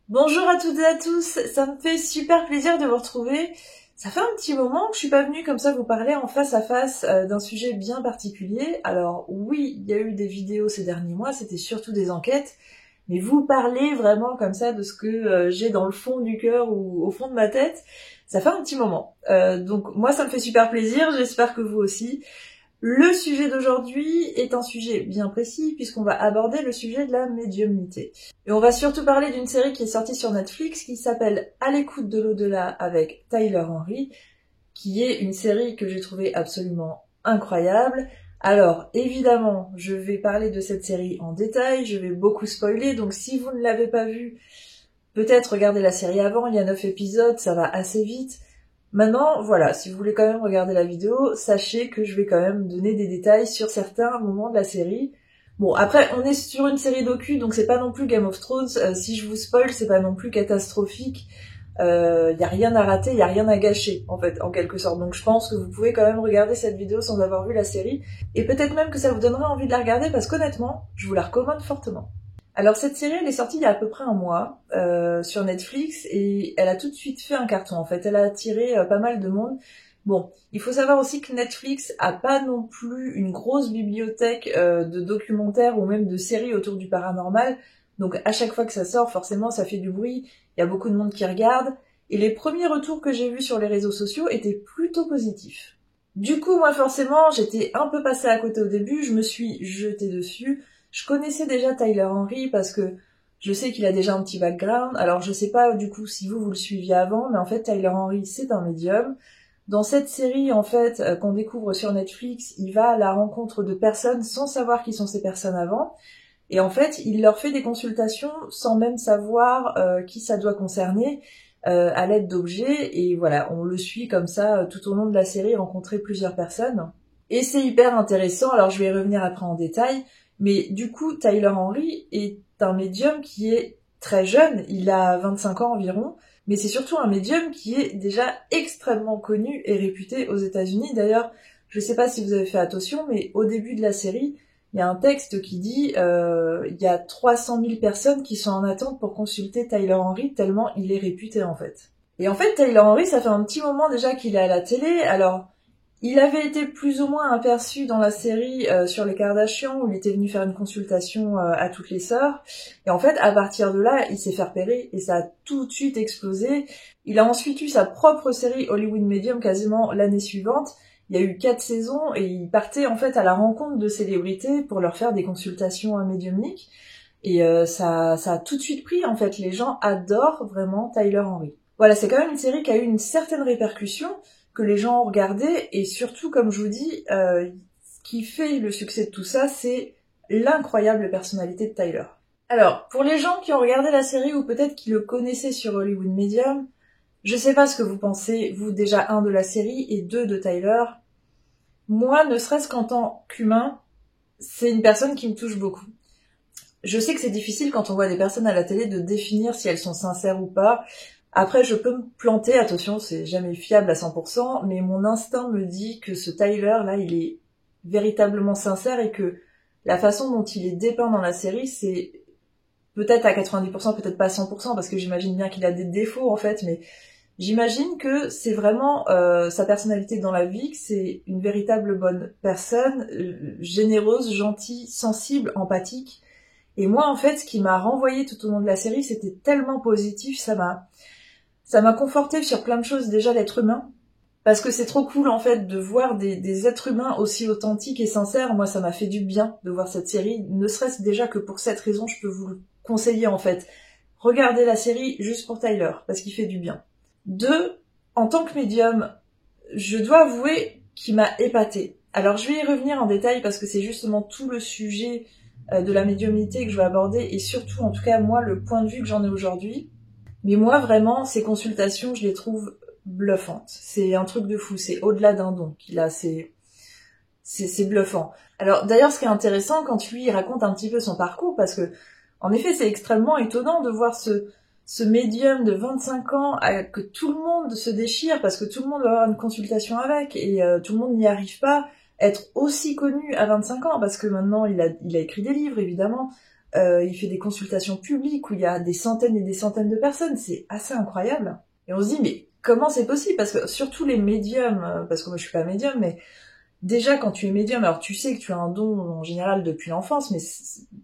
Bonjour à toutes et à tous, ça me fait super plaisir de vous retrouver. Ça fait un petit moment que je suis pas venue comme ça vous parler en face à face d'un sujet bien particulier. Alors oui, il y a eu des vidéos ces derniers mois, c'était surtout des enquêtes, mais vous parler vraiment comme ça de ce que j'ai dans le fond du cœur ou au fond de ma tête, ça fait un petit moment. Donc moi ça me fait super plaisir, j'espère que vous aussi. Le sujet d'aujourd'hui est un sujet bien précis puisqu'on va aborder le sujet de la médiumnité. Et on va surtout parler d'une série qui est sortie sur Netflix qui s'appelle À l'écoute de l'au-delà avec Tyler Henry, qui est une série que j'ai trouvée absolument incroyable. Alors, évidemment, je vais parler de cette série en détail, je vais beaucoup spoiler, donc si vous ne l'avez pas vue, peut-être regardez la série avant, il y a 9 épisodes, ça va assez vite. Maintenant, voilà, si vous voulez quand même regarder la vidéo, sachez que je vais quand même donner des détails sur certains moments de la série. Bon, après, on est sur une série docu, donc c'est pas non plus Game of Thrones. Si je vous spoil, c'est pas non plus catastrophique. Y a rien à rater, y a rien à gâcher, en fait, en quelque sorte. Donc je pense que vous pouvez quand même regarder cette vidéo sans avoir vu la série. Et peut-être même que ça vous donnera envie de la regarder, parce qu'honnêtement, je vous la recommande fortement. Alors cette série, elle est sortie il y a à peu près un mois sur Netflix et elle a tout de suite fait un carton. En fait, elle a attiré pas mal de monde. Bon, il faut savoir aussi que Netflix a pas non plus une grosse bibliothèque de documentaires ou même de séries autour du paranormal. Donc à chaque fois que ça sort, forcément, ça fait du bruit. Il y a beaucoup de monde qui regarde. Et les premiers retours que j'ai vus sur les réseaux sociaux étaient plutôt positifs. Du coup, moi forcément, j'étais un peu passée à côté au début. Je me suis jetée dessus. Je connaissais déjà Tyler Henry parce que je sais qu'il a déjà un petit background. Alors je sais pas du coup si vous le suiviez avant, mais en fait Tyler Henry c'est un médium. Dans cette série en fait qu'on découvre sur Netflix, il va à la rencontre de personnes sans savoir qui sont ces personnes avant. Et en fait il leur fait des consultations sans même savoir qui ça doit concerner à l'aide d'objets. Et voilà, on le suit comme ça tout au long de la série, rencontrer plusieurs personnes. Et c'est hyper intéressant, alors je vais y revenir après en détail. Mais du coup, Tyler Henry est un médium qui est très jeune, il a 25 ans environ, mais c'est surtout un médium qui est déjà extrêmement connu et réputé aux États-Unis. D'ailleurs, je sais pas si vous avez fait attention, mais au début de la série, il y a un texte qui dit il y a 300 000 personnes qui sont en attente pour consulter Tyler Henry tellement il est réputé en fait. Et en fait, Tyler Henry, ça fait un petit moment déjà qu'il est à la télé, alors il avait été plus ou moins aperçu dans la série sur les Kardashians où il était venu faire une consultation à toutes les sœurs. Et en fait, à partir de là, il s'est fait repérer et ça a tout de suite explosé. Il a ensuite eu sa propre série Hollywood Medium quasiment l'année suivante. Il y a eu 4 saisons et il partait en fait à la rencontre de célébrités pour leur faire des consultations médiumniques. Et ça a tout de suite pris en fait. Les gens adorent vraiment Tyler Henry. Voilà, c'est quand même une série qui a eu une certaine répercussion, que les gens ont regardé, et surtout, comme je vous dis, ce qui fait le succès de tout ça, c'est l'incroyable personnalité de Tyler. Alors, pour les gens qui ont regardé la série, ou peut-être qui le connaissaient sur Hollywood Medium, je sais pas ce que vous pensez, vous déjà, un, de la série, et deux, de Tyler. Moi, ne serait-ce qu'en tant qu'humain, c'est une personne qui me touche beaucoup. Je sais que c'est difficile quand on voit des personnes à la télé de définir si elles sont sincères ou pas. Après, je peux me planter, attention, c'est jamais fiable à 100%, mais mon instinct me dit que ce Tyler, là, il est véritablement sincère et que la façon dont il est dépeint dans la série, c'est peut-être à 90%, peut-être pas à 100%, parce que j'imagine bien qu'il a des défauts, en fait, mais j'imagine que c'est vraiment sa personnalité dans la vie, que c'est une véritable bonne personne, généreuse, gentille, sensible, empathique. Et moi, en fait, ce qui m'a renvoyé tout au long de la série, c'était tellement positif, ça m'a conforté sur plein de choses, déjà l'être humain, parce que c'est trop cool en fait de voir des êtres humains aussi authentiques et sincères. Moi ça m'a fait du bien de voir cette série, ne serait-ce déjà que pour cette raison, je peux vous le conseiller en fait. Regardez la série juste pour Tyler, parce qu'il fait du bien. Deux, en tant que médium, je dois avouer qu'il m'a épatée. Alors je vais y revenir en détail parce que c'est justement tout le sujet de la médiumnité que je vais aborder, et surtout en tout cas moi le point de vue que j'en ai aujourd'hui. Mais moi, vraiment, ces consultations, je les trouve bluffantes. C'est un truc de fou, c'est au-delà d'un don qu'il a, c'est bluffant. Alors, d'ailleurs, ce qui est intéressant, quand lui, il raconte un petit peu son parcours, parce que, en effet, c'est extrêmement étonnant de voir ce médium de 25 ans, que tout le monde se déchire, parce que tout le monde va avoir une consultation avec, et tout le monde n'y arrive pas, être aussi connu à 25 ans, parce que maintenant, il a écrit des livres, évidemment, il fait des consultations publiques où il y a des centaines et des centaines de personnes, c'est assez incroyable. Et on se dit, mais comment c'est possible? Parce que surtout les médiums, parce que moi je suis pas médium, mais déjà quand tu es médium, alors tu sais que tu as un don en général depuis l'enfance, mais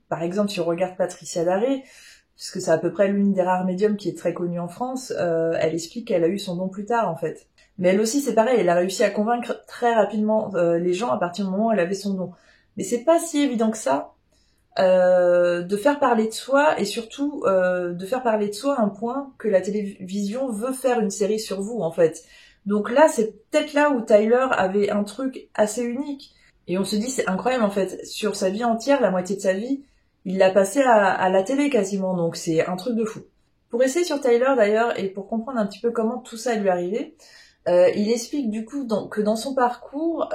par exemple si on regarde Patricia Daré, puisque c'est à peu près l'une des rares médiums qui est très connue en France, elle explique qu'elle a eu son don plus tard en fait. Mais elle aussi c'est pareil, elle a réussi à convaincre très rapidement les gens à partir du moment où elle avait son don. Mais c'est pas si évident que ça de faire parler de soi et surtout de faire parler de soi à un point que la télévision veut faire une série sur vous en fait. Donc là c'est peut-être là où Tyler avait un truc assez unique et on se dit c'est incroyable en fait, sur sa vie entière, la moitié de sa vie, il l'a passé à la télé quasiment, donc c'est un truc de fou. Pour essayer sur Tyler d'ailleurs et pour comprendre un petit peu comment tout ça lui est arrivé, il explique du coup que dans son parcours,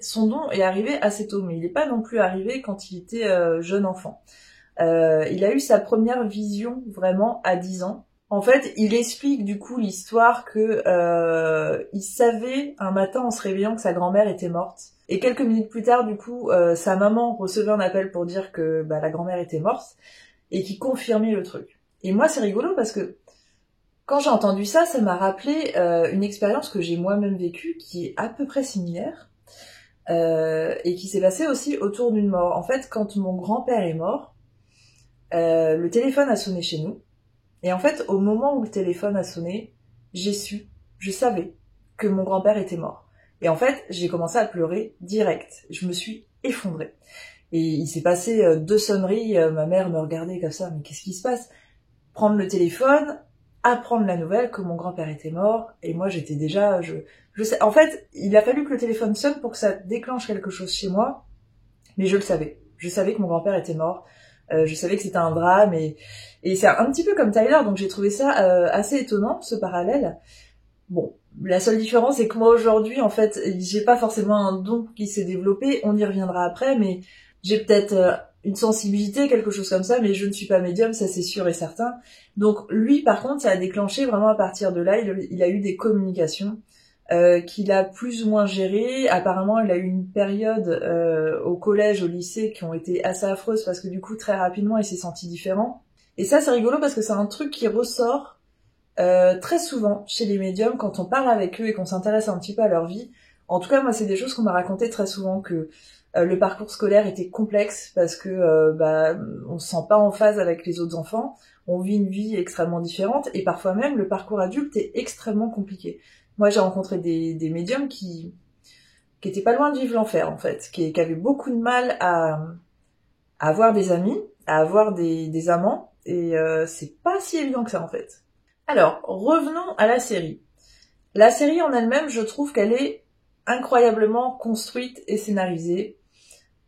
son don est arrivé assez tôt, mais il n'est pas non plus arrivé quand il était jeune enfant. Il a eu sa première vision vraiment à 10 ans. En fait, il explique du coup l'histoire que il savait un matin en se réveillant que sa grand-mère était morte. Et quelques minutes plus tard, du coup, sa maman recevait un appel pour dire que la grand-mère était morte et qui confirmait le truc. Et moi, c'est rigolo parce que quand j'ai entendu ça, ça m'a rappelé une expérience que j'ai moi-même vécue qui est à peu près similaire et qui s'est passée aussi autour d'une mort. En fait, quand mon grand-père est mort, le téléphone a sonné chez nous. Et en fait, au moment où le téléphone a sonné, je savais que mon grand-père était mort. Et en fait, j'ai commencé à pleurer direct. Je me suis effondrée. Et il s'est passé 2 sonneries, ma mère me regardait comme ça, mais qu'est-ce qui se passe? Prendre le téléphone, apprendre la nouvelle que mon grand-père était mort, et moi j'étais déjà, je sais, en fait, il a fallu que le téléphone sonne pour que ça déclenche quelque chose chez moi, mais je le savais. Je savais que mon grand-père était mort, je savais que c'était un drame, et c'est un petit peu comme Tyler, donc j'ai trouvé ça assez étonnant, ce parallèle. Bon, la seule différence, c'est que moi aujourd'hui, en fait, j'ai pas forcément un don qui s'est développé, on y reviendra après, mais j'ai peut-être une sensibilité, quelque chose comme ça, mais je ne suis pas médium, ça c'est sûr et certain. Donc lui, par contre, ça a déclenché vraiment à partir de là, il a eu des communications qu'il a plus ou moins gérées. Apparemment, il a eu une période au collège, au lycée, qui ont été assez affreuses, parce que du coup, très rapidement, il s'est senti différent. Et ça, c'est rigolo, parce que c'est un truc qui ressort très souvent chez les médiums quand on parle avec eux et qu'on s'intéresse un petit peu à leur vie. En tout cas, moi, c'est des choses qu'on m'a racontées très souvent, que le parcours scolaire était complexe parce que on se sent pas en phase avec les autres enfants, on vit une vie extrêmement différente et parfois même le parcours adulte est extrêmement compliqué. Moi, j'ai rencontré des médiums qui étaient pas loin de vivre l'enfer en fait, qui avaient beaucoup de mal à avoir des amis, à avoir des amants et c'est pas si évident que ça en fait. Alors, revenons à la série. La série en elle-même, je trouve qu'elle est incroyablement construite et scénarisée.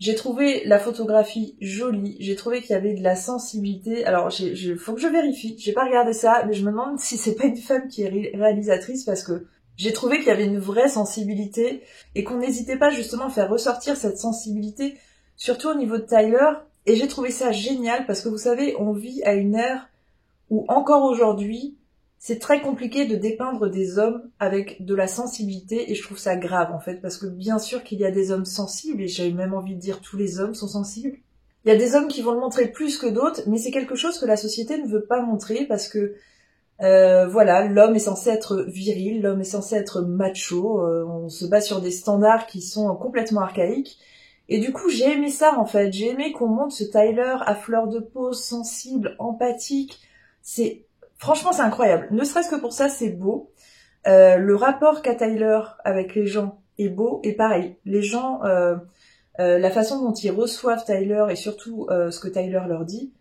J'ai trouvé la photographie jolie, j'ai trouvé qu'il y avait de la sensibilité. Alors, faut que je vérifie, j'ai pas regardé ça, mais je me demande si c'est pas une femme qui est réalisatrice parce que j'ai trouvé qu'il y avait une vraie sensibilité et qu'on n'hésitait pas justement à faire ressortir cette sensibilité, surtout au niveau de Tyler. Et j'ai trouvé ça génial parce que vous savez, on vit à une ère où encore aujourd'hui, c'est très compliqué de dépeindre des hommes avec de la sensibilité et je trouve ça grave en fait parce que bien sûr qu'il y a des hommes sensibles et j'ai même envie de dire tous les hommes sont sensibles. Il y a des hommes qui vont le montrer plus que d'autres mais c'est quelque chose que la société ne veut pas montrer parce que voilà, l'homme est censé être viril, l'homme est censé être macho, on se base sur des standards qui sont complètement archaïques et du coup j'ai aimé ça en fait, j'ai aimé qu'on montre ce Tyler à fleur de peau, sensible, empathique, franchement, c'est incroyable. Ne serait-ce que pour ça, c'est beau. Le rapport qu'a Tyler avec les gens est beau. Et pareil, les gens, la façon dont ils reçoivent Tyler et surtout ce que Tyler leur dit,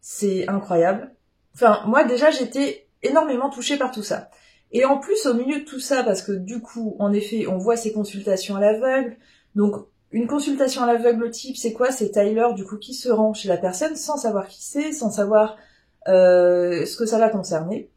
c'est incroyable. Enfin, moi déjà, j'étais énormément touchée par tout ça. Et en plus, au milieu de tout ça, parce que du coup, en effet, on voit ces consultations à l'aveugle. Donc, une consultation à l'aveugle type, c'est quoi? C'est Tyler, du coup, qui se rend chez la personne sans savoir qui c'est, sans savoir ce que ça va concerner.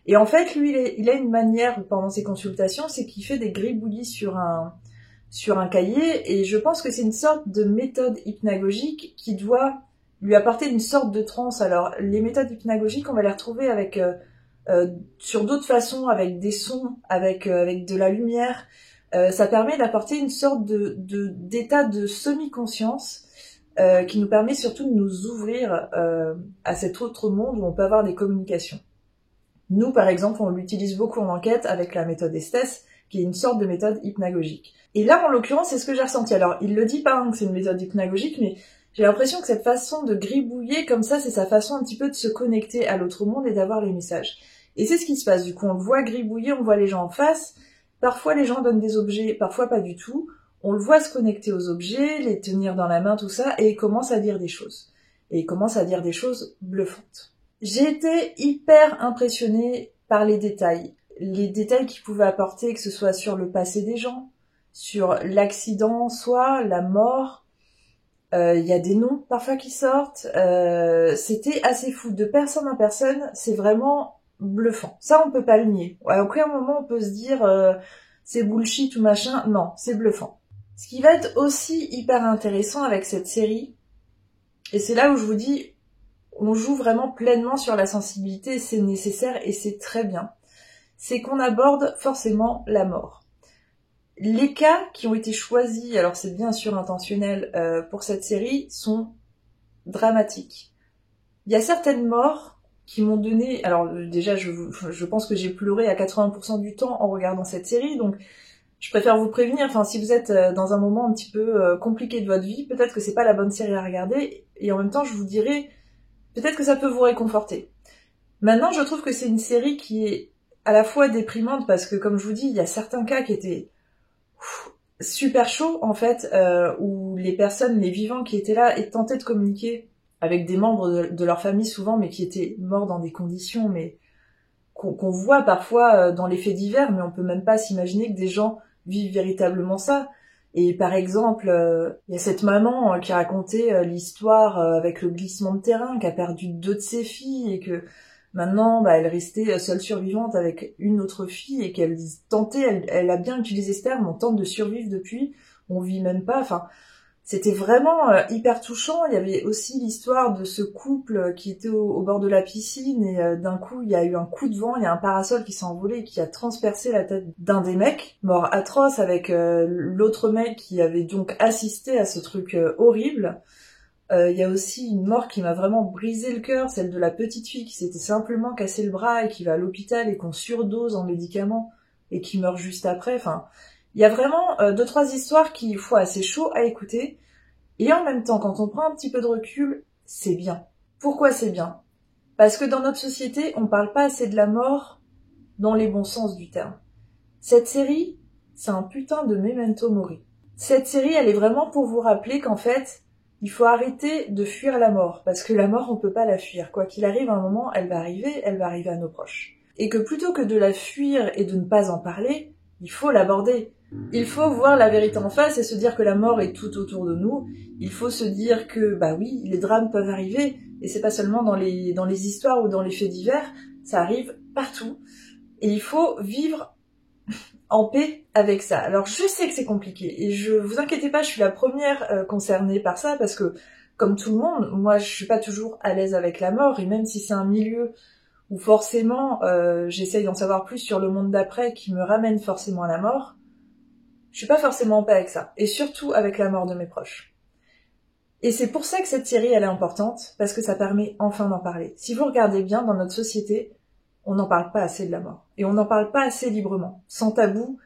Et en fait, lui, il a une manière pendant ses consultations, c'est qu'il fait des gribouillis sur un cahier, et je pense que c'est une sorte de méthode hypnagogique qui doit lui apporter une sorte de transe. Alors, les méthodes hypnagogiques, on va les retrouver avec sur d'autres façons, avec des sons, avec de la lumière. Ça permet d'apporter une sorte d'état de semi-conscience qui nous permet surtout de nous ouvrir à cet autre monde où on peut avoir des communications. Nous, par exemple, on l'utilise beaucoup en enquête avec la méthode Estes, qui est une sorte de méthode hypnagogique. Et là, en l'occurrence, c'est ce que j'ai ressenti. Alors, il le dit pas que c'est une méthode hypnagogique, mais j'ai l'impression que cette façon de gribouiller comme ça, c'est sa façon un petit peu de se connecter à l'autre monde et d'avoir les messages. Et c'est ce qui se passe. Du coup, on le voit gribouiller, on voit les gens en face. Parfois, les gens donnent des objets, parfois pas du tout. On le voit se connecter aux objets, les tenir dans la main, tout ça, et il commence à dire des choses. Et il commence à dire des choses bluffantes. J'ai été hyper impressionnée par les détails qu'il pouvait apporter, que ce soit sur le passé des gens, sur l'accident, soit la mort. Il y a des noms parfois qui sortent. C'était assez fou. De personne en personne, c'est vraiment bluffant. Ça, on peut pas le nier. À aucun moment on peut se dire c'est bullshit ou machin. Non, c'est bluffant. Ce qui va être aussi hyper intéressant avec cette série, et c'est là où je vous dis, on joue vraiment pleinement sur la sensibilité, c'est nécessaire et c'est très bien, c'est qu'on aborde forcément la mort. Les cas qui ont été choisis, alors c'est bien sûr intentionnel pour cette série, sont dramatiques. Il y a certaines morts qui m'ont donné... Alors déjà, je pense que j'ai pleuré à 80% du temps en regardant cette série, donc je préfère vous prévenir, enfin si vous êtes dans un moment un petit peu compliqué de votre vie, peut-être que c'est pas la bonne série à regarder, et en même temps je vous dirai, peut-être que ça peut vous réconforter. Maintenant, je trouve que c'est une série qui est à la fois déprimante, parce que comme je vous dis, il y a certains cas qui étaient super chauds en fait, où les personnes, les vivants qui étaient là, et tentaient de communiquer avec des membres de leur famille souvent, mais qui étaient morts dans des conditions, mais qu'on voit parfois dans les faits divers, mais on peut même pas s'imaginer que des gens vivent véritablement ça. Et par exemple, il y a cette maman qui racontait l'histoire avec le glissement de terrain, qui a perdu 2 de ses filles, et que maintenant, elle restait seule survivante avec une autre fille, et qu'elle tentait, elle a bien utilisé ce terme, on tente de survivre depuis, on vit même pas, enfin... C'était vraiment hyper touchant. Il y avait aussi l'histoire de ce couple qui était au bord de la piscine, et d'un coup il y a eu un coup de vent, il y a un parasol qui s'est envolé et qui a transpercé la tête d'un des mecs, mort atroce, avec l'autre mec qui avait donc assisté à ce truc horrible. Il y a aussi une mort qui m'a vraiment brisé le cœur, celle de la petite fille qui s'était simplement cassé le bras et qui va à l'hôpital et qu'on surdose en médicaments et qui meurt juste après. Enfin, il y a vraiment 2-3 histoires qui font assez chaud à écouter. Et en même temps, quand on prend un petit peu de recul, c'est bien. Pourquoi c'est bien? Parce que dans notre société, on parle pas assez de la mort dans les bons sens du terme. Cette série, c'est un putain de memento mori. Cette série, elle est vraiment pour vous rappeler qu'en fait, il faut arrêter de fuir la mort. Parce que la mort, on peut pas la fuir. Quoi qu'il arrive, à un moment, elle va arriver à nos proches. Et que plutôt que de la fuir et de ne pas en parler, il faut l'aborder. Il faut voir la vérité en face et se dire que la mort est tout autour de nous. Il faut se dire que, bah oui, les drames peuvent arriver, et c'est pas seulement dans les histoires ou dans les faits divers, ça arrive partout. Et il faut vivre en paix avec ça. Alors je sais que c'est compliqué, et je vous inquiétez pas, je suis la première concernée par ça, parce que, comme tout le monde, moi je suis pas toujours à l'aise avec la mort, et même si c'est un milieu où forcément j'essaye d'en savoir plus sur le monde d'après qui me ramène forcément à la mort, je suis pas forcément en paix avec ça, et surtout avec la mort de mes proches. Et c'est pour ça que cette série, elle est importante, parce que ça permet enfin d'en parler. Si vous regardez bien, dans notre société, on n'en parle pas assez de la mort. Et on n'en parle pas assez librement, sans tabou,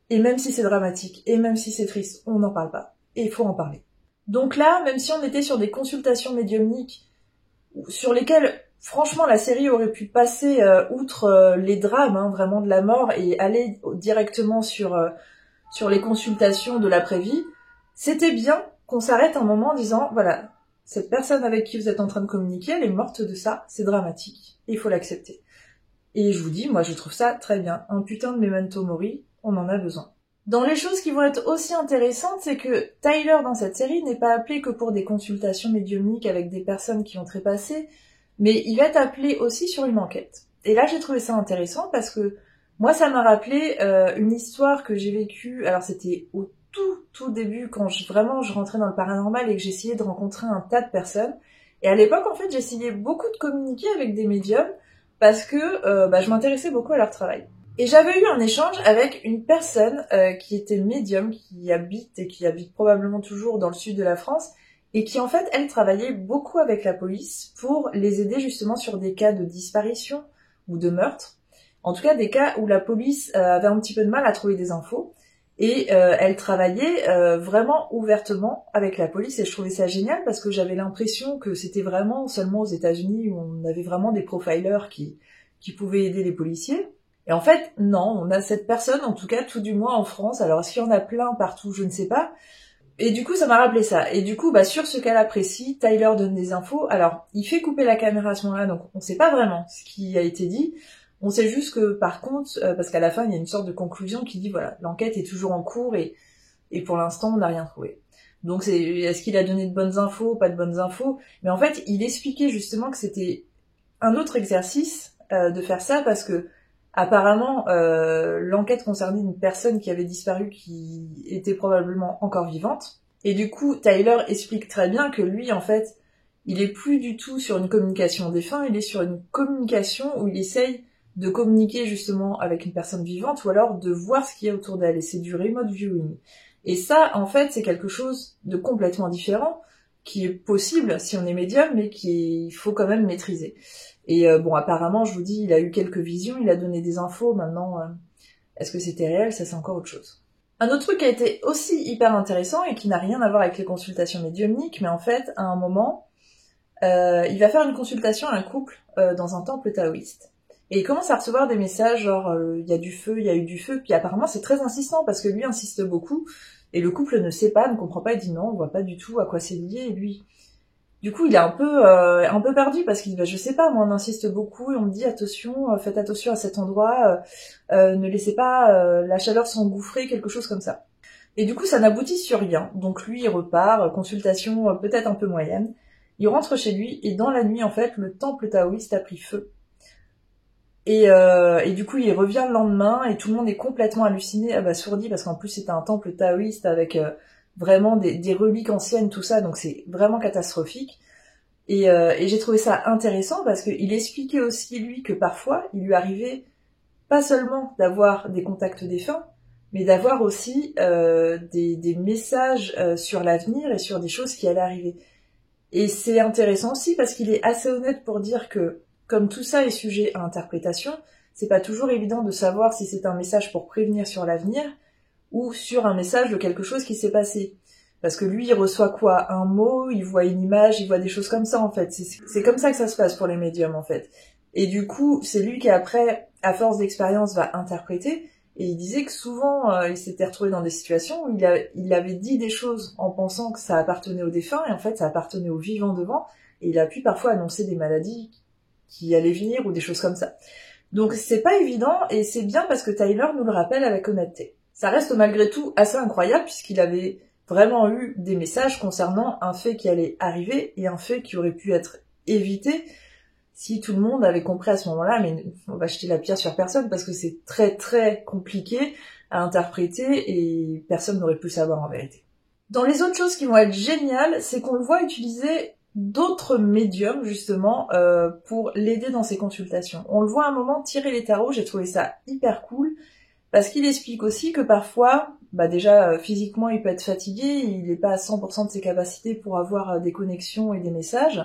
et même si c'est dramatique, et même si c'est triste, on n'en parle pas. Et il faut en parler. Donc là, même si on était sur des consultations médiumniques, sur lesquelles, franchement, la série aurait pu passer outre les drames, vraiment de la mort, et aller directement sur les consultations de l'après-vie, c'était bien qu'on s'arrête un moment en disant, voilà, cette personne avec qui vous êtes en train de communiquer, elle est morte de ça, c'est dramatique, et il faut l'accepter. Et je vous dis, moi je trouve ça très bien, un putain de memento mori, on en a besoin. Dans les choses qui vont être aussi intéressantes, c'est que Tyler dans cette série n'est pas appelé que pour des consultations médiumniques avec des personnes qui ont trépassé, mais il va être appelé aussi sur une enquête. Et là j'ai trouvé ça intéressant parce que moi ça m'a rappelé une histoire que j'ai vécue, alors c'était au tout début quand je rentrais dans le paranormal et que j'essayais de rencontrer un tas de personnes. Et à l'époque en fait j'essayais beaucoup de communiquer avec des médiums parce que je m'intéressais beaucoup à leur travail. Et j'avais eu un échange avec une personne qui était médium, qui habite probablement toujours dans le sud de la France, et qui en fait, elle travaillait beaucoup avec la police pour les aider justement sur des cas de disparition ou de meurtre. En tout cas, des cas où la police avait un petit peu de mal à trouver des infos. Et elle travaillait vraiment ouvertement avec la police et je trouvais ça génial parce que j'avais l'impression que c'était vraiment seulement aux États-Unis où on avait vraiment des profilers qui pouvaient aider les policiers. Et en fait, non, on a cette personne, en tout cas tout du moins en France. Alors est-ce qu'il y en a plein partout, je ne sais pas. Et du coup, ça m'a rappelé ça. Et du coup, sur ce cas-là précis, Tyler donne des infos. Alors, il fait couper la caméra à ce moment-là, donc on sait pas vraiment ce qui a été dit. On sait juste que, par contre, parce qu'à la fin, il y a une sorte de conclusion qui dit, voilà, l'enquête est toujours en cours et pour l'instant, on n'a rien trouvé. Donc, est-ce qu'il a donné de bonnes infos, pas de bonnes infos? Mais en fait, il expliquait justement que c'était un autre exercice de faire ça parce que, apparemment, l'enquête concernait une personne qui avait disparu qui était probablement encore vivante. Et du coup, Tyler explique très bien que lui, en fait, il est plus du tout sur une communication défunt, il est sur une communication où il essaye de communiquer justement avec une personne vivante ou alors de voir ce qu'il y a autour d'elle. Et c'est du remote viewing. Et ça, en fait, c'est quelque chose de complètement différent qui est possible si on est médium, mais qu'il faut quand même maîtriser. Et apparemment, je vous dis, il a eu quelques visions, il a donné des infos. Maintenant, est-ce que c'était réel? Ça, c'est encore autre chose. Un autre truc qui a été aussi hyper intéressant et qui n'a rien à voir avec les consultations médiumniques, mais en fait, à un moment, il va faire une consultation à un couple dans un temple taoïste. Et il commence à recevoir des messages genre il y a du feu, il y a eu du feu, puis apparemment c'est très insistant parce que lui insiste beaucoup et le couple ne sait pas, ne comprend pas, il dit non, on voit pas du tout à quoi c'est lié et lui du coup il est un peu perdu parce qu'il dit je sais pas, moi on insiste beaucoup et on me dit attention, faites attention à cet endroit, ne laissez pas la chaleur s'engouffrer, quelque chose comme ça. Et du coup ça n'aboutit sur rien, donc lui il repart, consultation peut-être un peu moyenne, il rentre chez lui et dans la nuit en fait le temple taoïste a pris feu. Et du coup, il revient le lendemain et tout le monde est complètement halluciné, abasourdi, parce qu'en plus c'était un temple taoïste avec vraiment des reliques anciennes, tout ça, donc c'est vraiment catastrophique. Et j'ai trouvé ça intéressant parce qu'il expliquait aussi, lui, que parfois, il lui arrivait pas seulement d'avoir des contacts défunts, mais d'avoir aussi des messages sur l'avenir et sur des choses qui allaient arriver. Et c'est intéressant aussi parce qu'il est assez honnête pour dire que comme tout ça est sujet à interprétation, c'est pas toujours évident de savoir si c'est un message pour prévenir sur l'avenir ou sur un message de quelque chose qui s'est passé. Parce que lui, il reçoit quoi? Un mot, il voit une image, il voit des choses comme ça, en fait. C'est comme ça que ça se passe pour les médiums, en fait. Et du coup, c'est lui qui, après, à force d'expérience, va interpréter. Et il disait que souvent, il s'était retrouvé dans des situations où il avait dit des choses en pensant que ça appartenait aux défunts, et en fait, ça appartenait aux vivants devant. Et il a pu parfois annoncer des maladies qui allaient venir ou des choses comme ça. Donc c'est pas évident et c'est bien parce que Tyler nous le rappelle avec honnêteté. Ça reste malgré tout assez incroyable puisqu'il avait vraiment eu des messages concernant un fait qui allait arriver et un fait qui aurait pu être évité si tout le monde avait compris à ce moment-là, mais on va jeter la pierre sur personne parce que c'est très très compliqué à interpréter et personne n'aurait pu le savoir en vérité. Dans les autres choses qui vont être géniales, c'est qu'on le voit utiliser d'autres médiums justement pour l'aider dans ses consultations. On le voit à un moment tirer les tarots, j'ai trouvé ça hyper cool parce qu'il explique aussi que parfois, déjà physiquement il peut être fatigué, il n'est pas à 100% de ses capacités pour avoir des connexions et des messages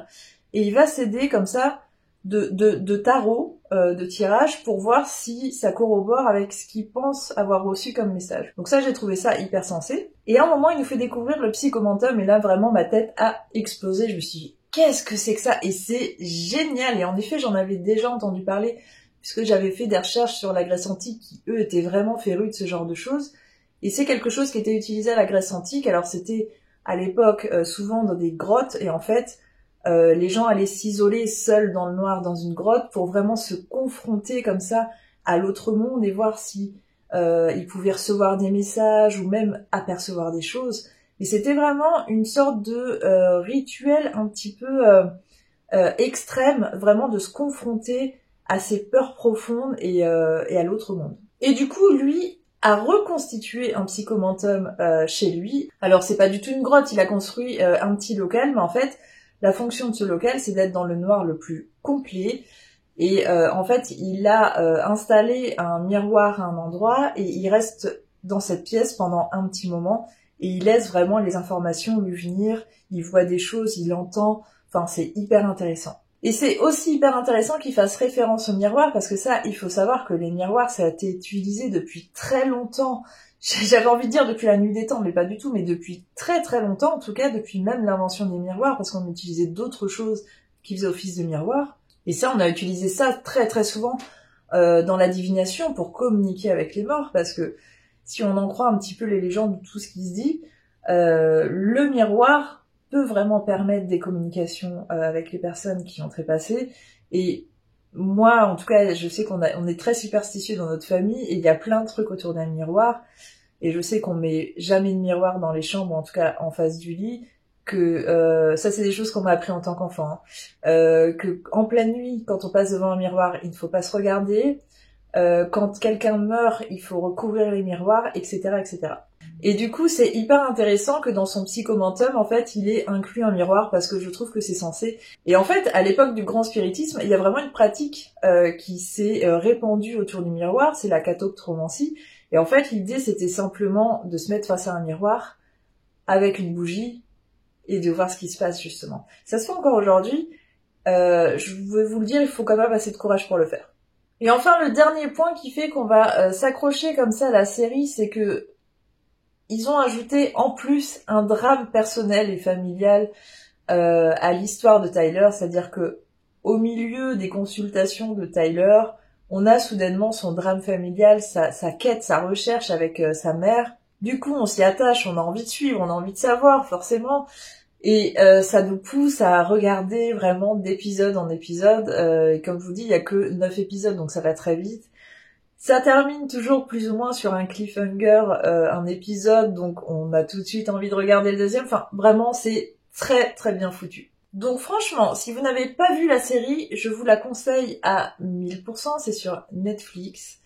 et il va s'aider comme ça de tarot, de tirage pour voir si ça corrobore avec ce qu'il pense avoir reçu comme message. Donc ça, j'ai trouvé ça hyper sensé. Et à un moment, il nous fait découvrir le psychomentum et là, vraiment, ma tête a explosé. Je me suis dit, qu'est-ce que c'est que ça? Et c'est génial. Et en effet, j'en avais déjà entendu parler puisque j'avais fait des recherches sur la Grèce antique qui, eux, étaient vraiment férus de ce genre de choses. Et c'est quelque chose qui était utilisé à la Grèce antique. Alors c'était à l'époque souvent dans des grottes et en fait, les gens allaient s'isoler seuls dans le noir dans une grotte pour vraiment se confronter comme ça à l'autre monde et voir si ils pouvaient recevoir des messages ou même apercevoir des choses. Et c'était vraiment une sorte de rituel un petit peu extrême, vraiment de se confronter à ses peurs profondes et à l'autre monde. Et du coup, lui a reconstitué un psychomentum chez lui. Alors c'est pas du tout une grotte, il a construit un petit local, mais en fait, la fonction de ce local, c'est d'être dans le noir le plus complet. Et en fait, il a installé un miroir à un endroit et il reste dans cette pièce pendant un petit moment. et il laisse vraiment les informations lui venir, il voit des choses, il entend, enfin c'est hyper intéressant. Et c'est aussi hyper intéressant qu'il fasse référence au miroir, parce que ça, il faut savoir que les miroirs, ça a été utilisé depuis très longtemps. J'avais envie de dire depuis la nuit des temps, mais pas du tout, mais depuis très très longtemps, en tout cas depuis même l'invention des miroirs, parce qu'on utilisait d'autres choses qui faisaient office de miroir. Et ça, on a utilisé ça très très souvent dans la divination pour communiquer avec les morts, parce que si on en croit un petit peu les légendes de tout ce qui se dit, le miroir peut vraiment permettre des communications avec les personnes qui ont trépassé. Et moi, en tout cas, je sais on est très superstitieux dans notre famille, et il y a plein de trucs autour d'un miroir. Et je sais qu'on met jamais de miroir dans les chambres, en tout cas en face du lit, que ça c'est des choses qu'on m'a appris en tant qu'enfant, hein. Que en pleine nuit, quand on passe devant un miroir, il ne faut pas se regarder. Quand quelqu'un meurt, il faut recouvrir les miroirs, etc., etc. Et du coup, c'est hyper intéressant que dans son psychomentum, en fait, il ait inclus un miroir, parce que je trouve que c'est censé. Et en fait, à l'époque du grand spiritisme, il y a vraiment une pratique qui s'est répandue autour du miroir, c'est la catoptromancie. Et en fait, l'idée, c'était simplement de se mettre face à un miroir avec une bougie et de voir ce qui se passe, justement. Ça se fait encore aujourd'hui. Je vais vous le dire, il faut quand même assez de courage pour le faire. Et enfin, le dernier point qui fait qu'on va s'accrocher comme ça à la série, c'est que ils ont ajouté en plus un drame personnel et familial à l'histoire de Tyler, c'est-à-dire que au milieu des consultations de Tyler, on a soudainement son drame familial, sa quête, sa recherche avec sa mère. Du coup, on s'y attache, on a envie de suivre, on a envie de savoir, forcément. Et ça nous pousse à regarder vraiment d'épisode en épisode. Et comme je vous dis, il y a que 9 épisodes, donc ça va très vite. Ça termine toujours plus ou moins sur un cliffhanger, un épisode, donc on a tout de suite envie de regarder le deuxième. Enfin, vraiment, c'est très très bien foutu. Donc franchement, si vous n'avez pas vu la série, je vous la conseille à 1000%, c'est sur Netflix.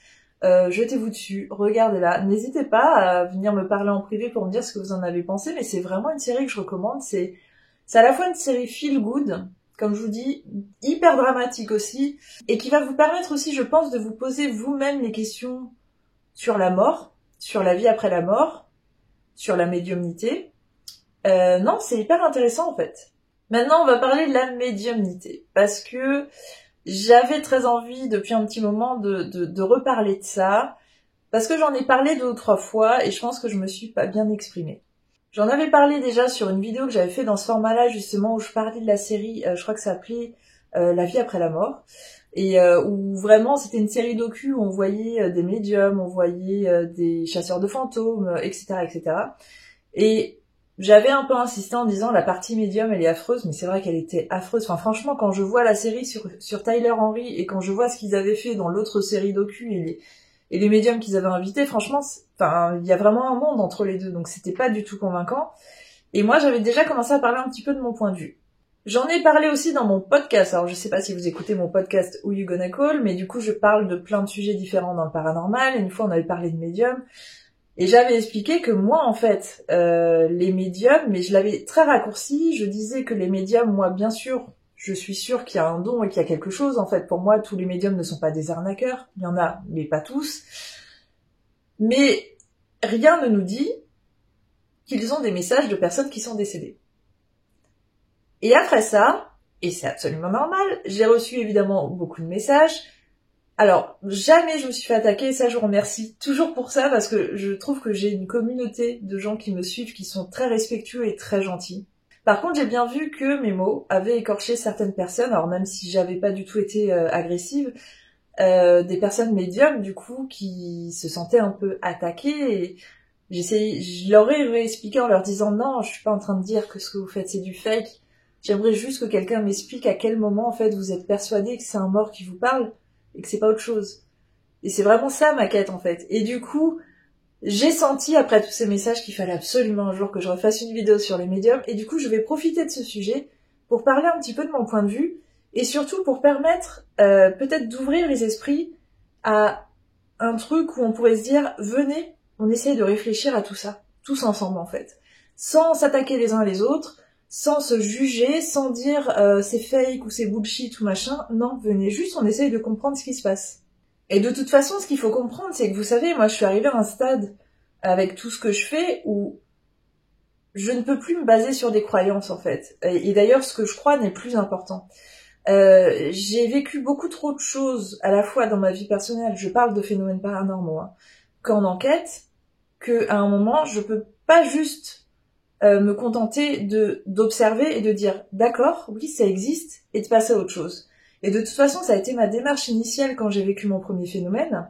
Jetez-vous dessus, regardez-la. N'hésitez pas à venir me parler en privé pour me dire ce que vous en avez pensé, mais c'est vraiment une série que je recommande. C'est à la fois une série feel good, comme je vous dis, hyper dramatique aussi, et qui va vous permettre aussi, je pense, de vous poser vous-même les questions sur la mort, sur la vie après la mort, sur la médiumnité. Non, c'est hyper intéressant en fait. Maintenant, on va parler de la médiumnité, parce que j'avais très envie depuis un petit moment de reparler de ça, parce que j'en ai parlé 2 ou 3 fois, et je pense que je me suis pas bien exprimée. J'en avais parlé déjà sur une vidéo que j'avais fait dans ce format-là, justement, où je parlais de la série, je crois que ça s'appelait La vie après la mort, et où vraiment c'était une série docu où on voyait des médiums, on voyait des chasseurs de fantômes, etc., etc. Et j'avais un peu insisté en disant la partie médium elle est affreuse, mais c'est vrai qu'elle était affreuse. Enfin franchement, quand je vois la série sur Tyler Henry et quand je vois ce qu'ils avaient fait dans l'autre série docu et les médiums qu'ils avaient invités, franchement, enfin il y a vraiment un monde entre les deux, donc c'était pas du tout convaincant. Et moi j'avais déjà commencé à parler un petit peu de mon point de vue. J'en ai parlé aussi dans mon podcast, alors je sais pas si vous écoutez mon podcast Who You Gonna Call, mais du coup je parle de plein de sujets différents dans le paranormal, et une fois on avait parlé de médiums. Et j'avais expliqué que moi, en fait, les médiums, mais je l'avais très raccourci, je disais que les médiums, moi, bien sûr, je suis sûre qu'il y a un don et qu'il y a quelque chose. En fait, pour moi, tous les médiums ne sont pas des arnaqueurs. Il y en a, mais pas tous. Mais rien ne nous dit qu'ils ont des messages de personnes qui sont décédées. Et après ça, et c'est absolument normal, j'ai reçu évidemment beaucoup de messages. Alors, jamais je me suis fait attaquer, et ça je vous remercie toujours pour ça, parce que je trouve que j'ai une communauté de gens qui me suivent, qui sont très respectueux et très gentils. Par contre, j'ai bien vu que mes mots avaient écorché certaines personnes, alors même si j'avais pas du tout été agressive, des personnes médiums, du coup, qui se sentaient un peu attaquées, et je leur ai réexpliqué en leur disant non, je suis pas en train de dire que ce que vous faites c'est du fake, j'aimerais juste que quelqu'un m'explique à quel moment, en fait, vous êtes persuadé que c'est un mort qui vous parle, et que c'est pas autre chose. Et c'est vraiment ça ma quête en fait. Et du coup, j'ai senti après tous ces messages qu'il fallait absolument un jour que je refasse une vidéo sur les médiums, et du coup je vais profiter de ce sujet pour parler un petit peu de mon point de vue, et surtout pour permettre peut-être d'ouvrir les esprits à un truc où on pourrait se dire, venez, on essaye de réfléchir à tout ça, tous ensemble en fait, sans s'attaquer les uns les autres, sans se juger, sans dire c'est fake ou c'est bullshit ou machin. Non, venez juste, on essaye de comprendre ce qui se passe. Et de toute façon, ce qu'il faut comprendre, c'est que vous savez, moi je suis arrivée à un stade avec tout ce que je fais où je ne peux plus me baser sur des croyances en fait. Et d'ailleurs, ce que je crois n'est plus important. J'ai vécu beaucoup trop de choses à la fois dans ma vie personnelle, je parle de phénomènes paranormaux, hein, qu'en enquête, qu'à un moment, je peux pas juste me contenter d'observer et de dire d'accord, oui, ça existe, et de passer à autre chose. Et de toute façon, ça a été ma démarche initiale quand j'ai vécu mon premier phénomène,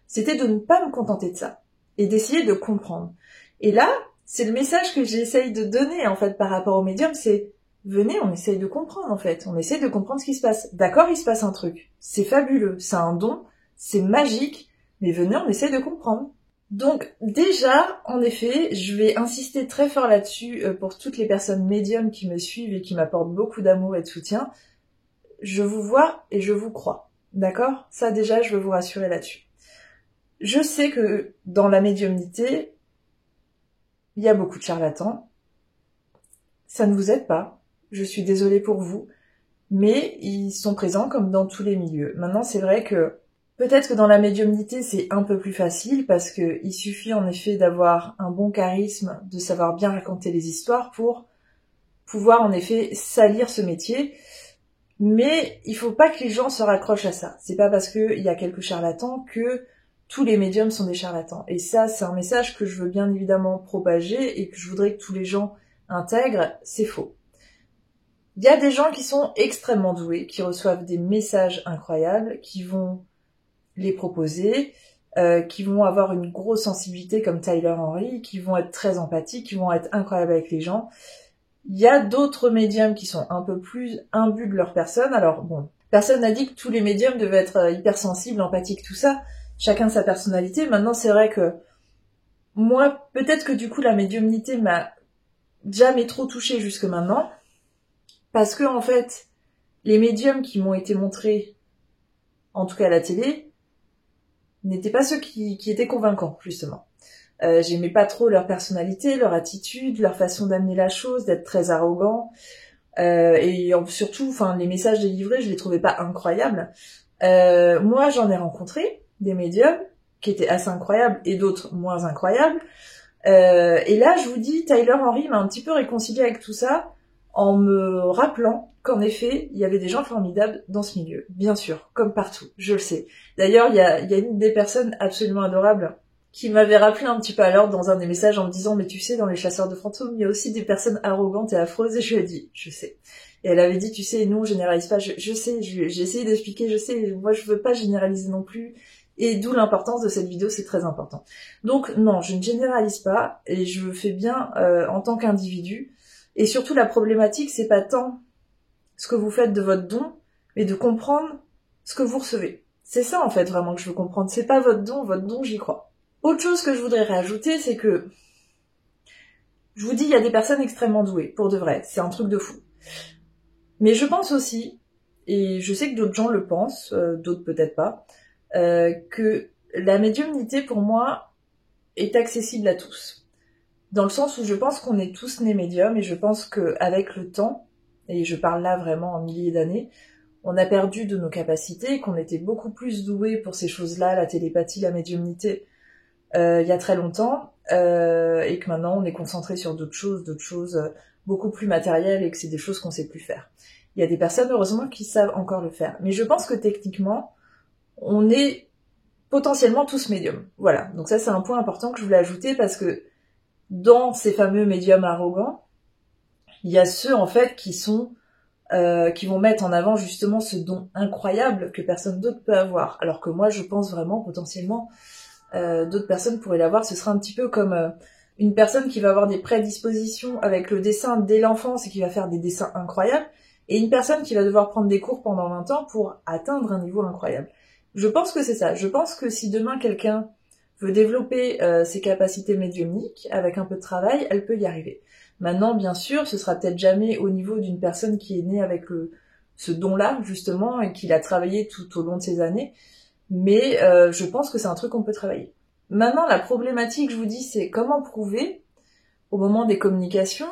c'était de ne pas me contenter de ça, et d'essayer de comprendre. Et là, c'est le message que j'essaye de donner, en fait, par rapport au médium, c'est venez, on essaye de comprendre, en fait. On essaye de comprendre ce qui se passe. D'accord, il se passe un truc. C'est fabuleux, c'est un don, c'est magique, mais venez, on essaye de comprendre. Donc, déjà, en effet, je vais insister très fort là-dessus pour toutes les personnes médiums qui me suivent et qui m'apportent beaucoup d'amour et de soutien. Je vous vois et je vous crois. D'accord ? Ça, déjà, je veux vous rassurer là-dessus. Je sais que dans la médiumnité, il y a beaucoup de charlatans. Ça ne vous aide pas. Je suis désolée pour vous. Mais ils sont présents comme dans tous les milieux. Maintenant, c'est vrai que peut-être que dans la médiumnité, c'est un peu plus facile parce que il suffit en effet d'avoir un bon charisme, de savoir bien raconter les histoires pour pouvoir en effet salir ce métier. Mais il faut pas que les gens se raccrochent à ça. C'est pas parce qu'il y a quelques charlatans que tous les médiums sont des charlatans. Et ça, c'est un message que je veux bien évidemment propager et que je voudrais que tous les gens intègrent. C'est faux. Il y a des gens qui sont extrêmement doués, qui reçoivent des messages incroyables, qui vont les proposer, qui vont avoir une grosse sensibilité comme Tyler Henry, qui vont être très empathiques, qui vont être incroyables avec les gens. Il y a d'autres médiums qui sont un peu plus imbus de leur personne. Alors bon, personne n'a dit que tous les médiums devaient être hypersensibles, empathiques, tout ça. Chacun sa personnalité. Maintenant, c'est vrai que moi, peut-être que du coup, la médiumnité m'a jamais trop touchée jusque maintenant. Parce que, en fait, les médiums qui m'ont été montrés, en tout cas à la télé, n'étaient pas ceux qui étaient convaincants, justement. J'aimais pas trop leur personnalité, leur attitude, leur façon d'amener la chose, d'être très arrogant. Et surtout, enfin, les messages délivrés, je les trouvais pas incroyables. Moi, j'en ai rencontré des médiums qui étaient assez incroyables et d'autres moins incroyables. Et là, je vous dis, Tyler Henry m'a un petit peu réconcilié avec tout ça en me rappelant qu'en effet, il y avait des gens formidables dans ce milieu. Bien sûr, comme partout, je le sais. D'ailleurs, il y a une des personnes absolument adorables qui m'avait rappelé un petit peu à l'ordre dans un des messages en me disant « Mais tu sais, dans les chasseurs de fantômes, il y a aussi des personnes arrogantes et affreuses. » Et je lui ai dit « Je sais. » Et elle avait dit « Tu sais, nous, on généralise pas. » Je sais, j'ai essayé d'expliquer, je sais. Moi, je veux pas généraliser non plus. Et d'où l'importance de cette vidéo, c'est très important. Donc non, je ne généralise pas et je fais bien en tant qu'individu. Et surtout, la problématique, c'est pas tant ce que vous faites de votre don, mais de comprendre ce que vous recevez. C'est ça, en fait, vraiment, que je veux comprendre. C'est pas votre don, j'y crois. Autre chose que je voudrais rajouter, c'est que, je vous dis, il y a des personnes extrêmement douées, pour de vrai. C'est un truc de fou. Mais je pense aussi, et je sais que d'autres gens le pensent, d'autres peut-être pas, que la médiumnité, pour moi, est accessible à tous. Dans le sens où je pense qu'on est tous nés médiums, et je pense qu'avec le temps, et je parle là vraiment en milliers d'années, on a perdu de nos capacités, qu'on était beaucoup plus doués pour ces choses-là, la télépathie, la médiumnité, il y a très longtemps, et que maintenant on est concentré sur d'autres choses beaucoup plus matérielles, et que c'est des choses qu'on sait plus faire. Il y a des personnes, heureusement, qui savent encore le faire. Mais je pense que techniquement, on est potentiellement tous médiums. Voilà, donc ça c'est un point important que je voulais ajouter, parce que dans ces fameux médiums arrogants, il y a ceux en fait qui vont mettre en avant justement ce don incroyable que personne d'autre peut avoir. Alors que moi je pense vraiment potentiellement d'autres personnes pourraient l'avoir. Ce serait un petit peu comme une personne qui va avoir des prédispositions avec le dessin dès l'enfance et qui va faire des dessins incroyables, et une personne qui va devoir prendre des cours pendant 20 ans pour atteindre un niveau incroyable. Je pense que c'est ça. Je pense que si demain quelqu'un veut développer ses capacités médiumniques, avec un peu de travail, elle peut y arriver. Maintenant, bien sûr, ce sera peut-être jamais au niveau d'une personne qui est née avec ce don-là, justement, et qui l'a travaillé tout au long de ses années, mais je pense que c'est un truc qu'on peut travailler. Maintenant, la problématique, je vous dis, c'est comment prouver, au moment des communications,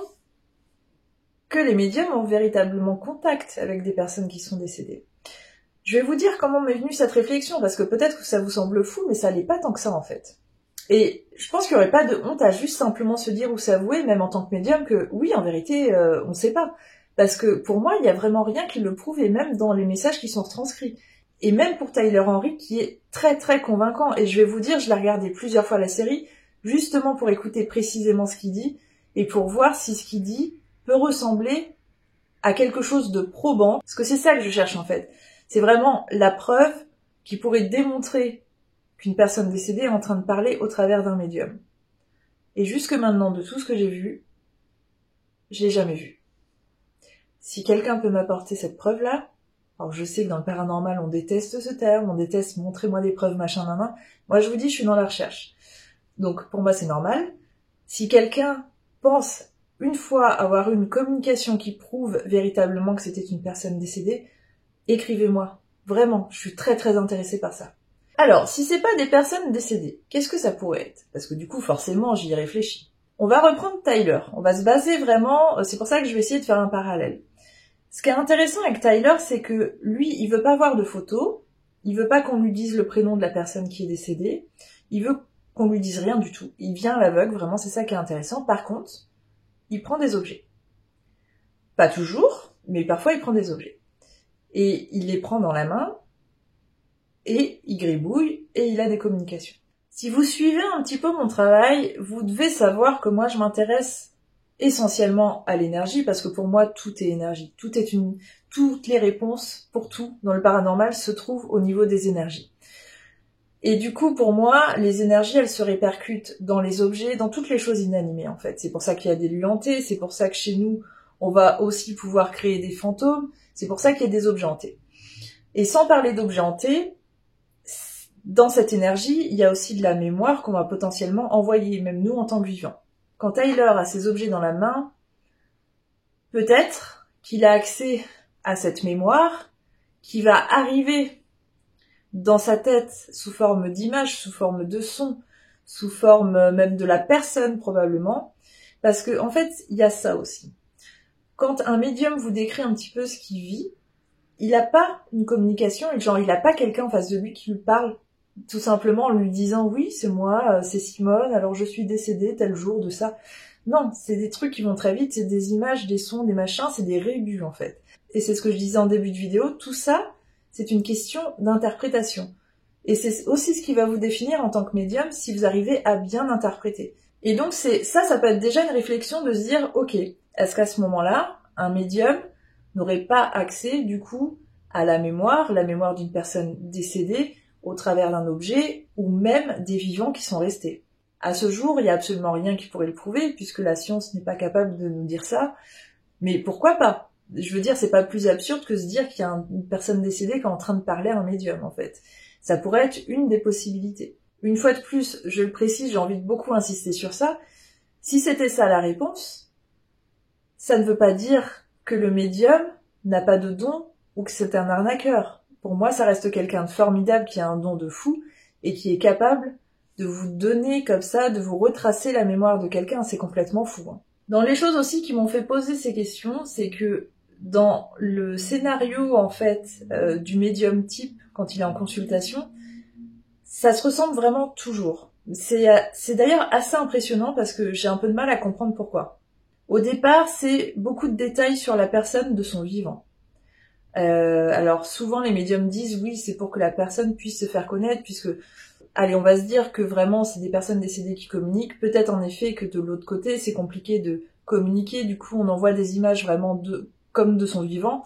que les médiums ont véritablement contact avec des personnes qui sont décédées. Je vais vous dire comment m'est venue cette réflexion, parce que peut-être que ça vous semble fou, mais ça l'est pas tant que ça, en fait. Et je pense qu'il n'y aurait pas de honte à juste simplement se dire ou s'avouer, même en tant que médium, que oui, en vérité, on ne sait pas. Parce que pour moi, il n'y a vraiment rien qui le prouve, et même dans les messages qui sont retranscrits. Et même pour Tyler Henry, qui est très très convaincant. Et je vais vous dire, je l'ai regardé plusieurs fois la série, justement pour écouter précisément ce qu'il dit, et pour voir si ce qu'il dit peut ressembler à quelque chose de probant. Parce que c'est ça que je cherche en fait. C'est vraiment la preuve qui pourrait démontrer qu'une personne décédée est en train de parler au travers d'un médium. Et jusque maintenant, de tout ce que j'ai vu, je l'ai jamais vu. Si quelqu'un peut m'apporter cette preuve-là, alors je sais que dans le paranormal, on déteste ce terme, on déteste montrez-moi des preuves, machin, nan. Moi, je vous dis, je suis dans la recherche. Donc, pour moi, c'est normal. Si quelqu'un pense une fois avoir eu une communication qui prouve véritablement que c'était une personne décédée, écrivez-moi. Vraiment, je suis très très intéressée par ça. Alors, si c'est pas des personnes décédées, qu'est-ce que ça pourrait être? Parce que du coup, forcément, j'y réfléchis. On va reprendre Tyler. On va se baser vraiment, c'est pour ça que je vais essayer de faire un parallèle. Ce qui est intéressant avec Tyler, c'est que lui, il veut pas voir de photos, il veut pas qu'on lui dise le prénom de la personne qui est décédée, il veut qu'on lui dise rien du tout. Il vient à l'aveugle, vraiment, c'est ça qui est intéressant. Par contre, il prend des objets. Pas toujours, mais parfois il prend des objets. Et il les prend dans la main, et il gribouille, et il a des communications. Si vous suivez un petit peu mon travail, vous devez savoir que moi je m'intéresse essentiellement à l'énergie, parce que pour moi tout est énergie. Toutes les réponses pour tout dans le paranormal se trouvent au niveau des énergies. Et du coup, pour moi, les énergies, elles se répercutent dans les objets, dans toutes les choses inanimées, en fait. C'est pour ça qu'il y a des lieux hantés, c'est pour ça que chez nous, on va aussi pouvoir créer des fantômes, c'est pour ça qu'il y a des objets hantés. Et sans parler d'objets hantés, dans cette énergie, il y a aussi de la mémoire qu'on va potentiellement envoyer, même nous en tant que vivants. Quand Tyler a ses objets dans la main, peut-être qu'il a accès à cette mémoire qui va arriver dans sa tête sous forme d'image, sous forme de son, sous forme même de la personne probablement, parce que en fait, il y a ça aussi. Quand un médium vous décrit un petit peu ce qu'il vit, il n'a pas une communication, genre il n'a pas quelqu'un en face de lui qui lui parle tout simplement en lui disant oui, c'est moi, c'est Simone, alors je suis décédée tel jour de ça. Non, c'est des trucs qui vont très vite, c'est des images, des sons, des machins, c'est des rébus en fait. Et c'est ce que je disais en début de vidéo, tout ça, c'est une question d'interprétation. Et c'est aussi ce qui va vous définir en tant que médium si vous arrivez à bien interpréter. Et donc ça peut être déjà une réflexion de se dire, ok, est-ce qu'à ce moment-là, un médium n'aurait pas accès du coup à la mémoire d'une personne décédée au travers d'un objet ou même des vivants qui sont restés. À ce jour, il n'y a absolument rien qui pourrait le prouver puisque la science n'est pas capable de nous dire ça. Mais pourquoi pas? Je veux dire, c'est pas plus absurde que se dire qu'il y a une personne décédée qui est en train de parler à un médium, en fait. Ça pourrait être une des possibilités. Une fois de plus, je le précise, j'ai envie de beaucoup insister sur ça. Si c'était ça la réponse, ça ne veut pas dire que le médium n'a pas de don ou que c'est un arnaqueur. Pour moi, ça reste quelqu'un de formidable qui a un don de fou et qui est capable de vous donner comme ça, de vous retracer la mémoire de quelqu'un. C'est complètement fou, hein. Dans les choses aussi qui m'ont fait poser ces questions, c'est que dans le scénario en fait du médium type quand il est en consultation, ça se ressemble vraiment toujours. C'est d'ailleurs assez impressionnant parce que j'ai un peu de mal à comprendre pourquoi. Au départ, c'est beaucoup de détails sur la personne de son vivant. Alors souvent les médiums disent oui, c'est pour que la personne puisse se faire connaître puisque allez, on va se dire que vraiment c'est des personnes décédées qui communiquent. Peut-être en effet que de l'autre côté c'est compliqué de communiquer, du coup on envoie des images vraiment comme de son vivant.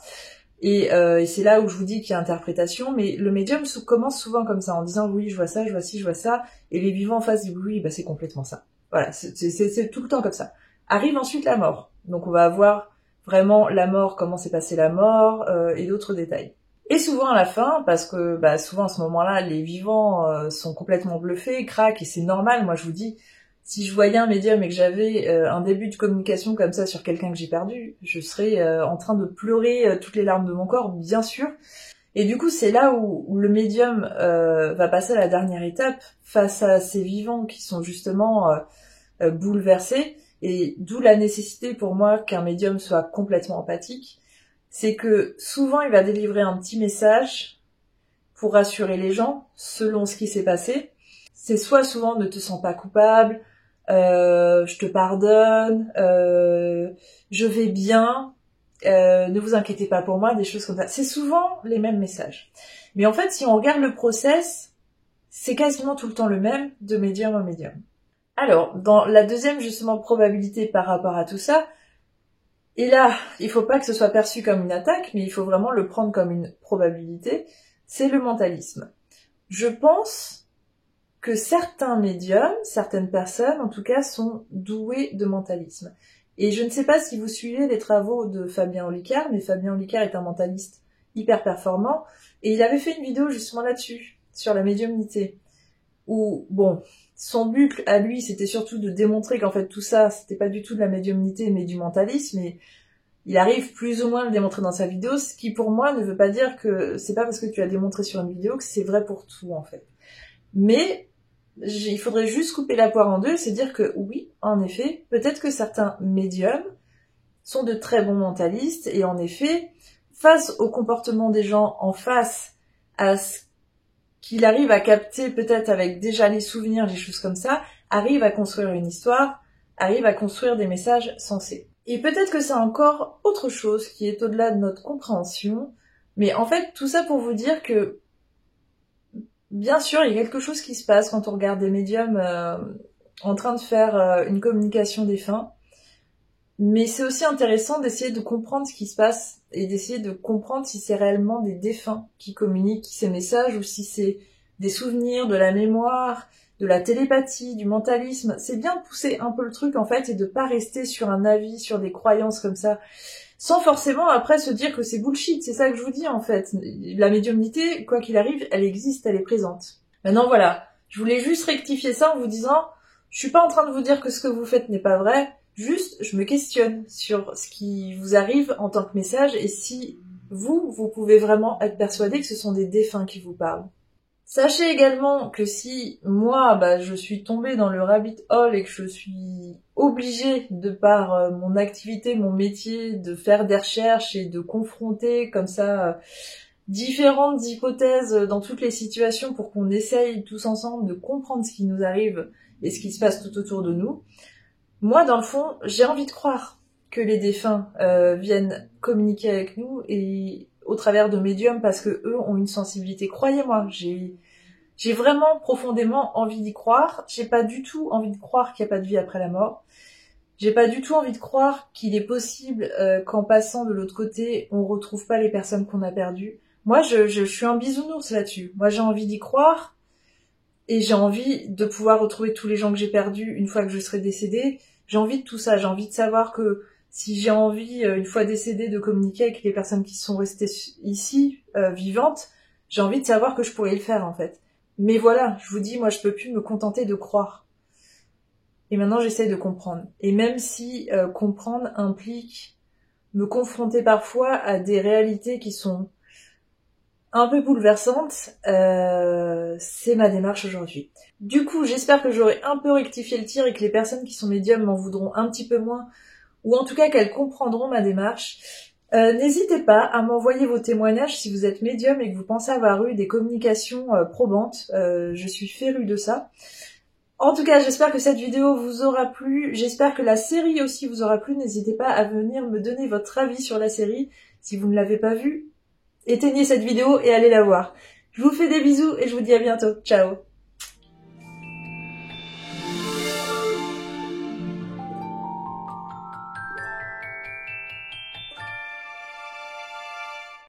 Et c'est là où je vous dis qu'il y a interprétation, mais le médium commence souvent comme ça, en disant oui, je vois ça, je vois ci, je vois ça, et les vivants en face disent oui, bah c'est complètement ça. Voilà, c'est tout le temps comme ça. Arrive ensuite la mort. Donc on va avoir vraiment la mort, comment s'est passée la mort, et d'autres détails. Et souvent à la fin, parce que souvent à ce moment-là, les vivants sont complètement bluffés, craquent, et c'est normal, moi je vous dis, si je voyais un médium et que j'avais un début de communication comme ça sur quelqu'un que j'ai perdu, je serais en train de pleurer toutes les larmes de mon corps, bien sûr. Et du coup, c'est là où le médium va passer à la dernière étape face à ces vivants qui sont justement bouleversés, et d'où la nécessité pour moi qu'un médium soit complètement empathique. C'est que souvent, il va délivrer un petit message pour rassurer les gens selon ce qui s'est passé. c'est soit souvent ne te sens pas coupable, je te pardonne, je vais bien, ne vous inquiétez pas pour moi, des choses comme ça. C'est souvent les mêmes messages. Mais en fait, si on regarde le process, c'est quasiment tout le temps le même, de médium en médium. Alors, dans la deuxième, justement, probabilité par rapport à tout ça, et là, il faut pas que ce soit perçu comme une attaque, mais il faut vraiment le prendre comme une probabilité, c'est le mentalisme. Je pense que certains médiums, certaines personnes en tout cas, sont douées de mentalisme. Et je ne sais pas si vous suivez les travaux de Fabien Olicard, mais Fabien Olicard est un mentaliste hyper performant, et il avait fait une vidéo justement là-dessus, sur la médiumnité, où, bon, son but à lui, c'était surtout de démontrer qu'en fait tout ça, c'était pas du tout de la médiumnité, mais du mentalisme, et il arrive plus ou moins à le démontrer dans sa vidéo, ce qui pour moi ne veut pas dire que c'est pas parce que tu as démontré sur une vidéo que c'est vrai pour tout, en fait. Mais il faudrait juste couper la poire en deux et se dire que oui, en effet, peut-être que certains médiums sont de très bons mentalistes et en effet, face au comportement des gens, en face à ce qu'il arrive à capter peut-être avec déjà les souvenirs, les choses comme ça, arrive à construire une histoire, arrive à construire des messages sensés. Et peut-être que c'est encore autre chose qui est au-delà de notre compréhension, mais en fait, tout ça pour vous dire que bien sûr, il y a quelque chose qui se passe quand on regarde des médiums en train de faire une communication défunt. Mais c'est aussi intéressant d'essayer de comprendre ce qui se passe et d'essayer de comprendre si c'est réellement des défunts qui communiquent ces messages ou si c'est des souvenirs, de la mémoire, de la télépathie, du mentalisme. C'est bien de pousser un peu le truc en fait et de pas rester sur un avis, sur des croyances comme ça, sans forcément après se dire que c'est bullshit. C'est ça que je vous dis en fait. La médiumnité, quoi qu'il arrive, elle existe, elle est présente. Maintenant voilà, je voulais juste rectifier ça en vous disant, je suis pas en train de vous dire que ce que vous faites n'est pas vrai, juste je me questionne sur ce qui vous arrive en tant que message et si vous pouvez vraiment être persuadé que ce sont des défunts qui vous parlent. Sachez également que si moi, je suis tombée dans le rabbit hole et que je suis obligée, de par mon activité, mon métier, de faire des recherches et de confronter comme ça différentes hypothèses dans toutes les situations pour qu'on essaye tous ensemble de comprendre ce qui nous arrive et ce qui se passe tout autour de nous, moi, dans le fond, j'ai envie de croire que les défunts viennent communiquer avec nous et au travers de médiums parce que eux ont une sensibilité. Croyez-moi, j'ai vraiment profondément envie d'y croire. J'ai pas du tout envie de croire qu'il n'y a pas de vie après la mort. J'ai pas du tout envie de croire qu'il est possible qu'en passant de l'autre côté, on retrouve pas les personnes qu'on a perdues. Moi, je suis un bisounours là-dessus. Moi, j'ai envie d'y croire et j'ai envie de pouvoir retrouver tous les gens que j'ai perdus une fois que je serai décédée. J'ai envie de tout ça. J'ai envie de savoir que si j'ai envie, une fois décédée, de communiquer avec les personnes qui sont restées ici, vivantes, j'ai envie de savoir que je pourrais le faire, en fait. Mais voilà, je vous dis, moi, je peux plus me contenter de croire. Et maintenant, j'essaie de comprendre. Et même si comprendre implique me confronter parfois à des réalités qui sont un peu bouleversantes, c'est ma démarche aujourd'hui. Du coup, j'espère que j'aurai un peu rectifié le tir et que les personnes qui sont médiums m'en voudront un petit peu moins, ou en tout cas qu'elles comprendront ma démarche. N'hésitez pas à m'envoyer vos témoignages si vous êtes médium et que vous pensez avoir eu des communications probantes. Je suis férue de ça. En tout cas, j'espère que cette vidéo vous aura plu. J'espère que la série aussi vous aura plu. N'hésitez pas à venir me donner votre avis sur la série. Si vous ne l'avez pas vue, éteignez cette vidéo et allez la voir. Je vous fais des bisous et je vous dis à bientôt. Ciao!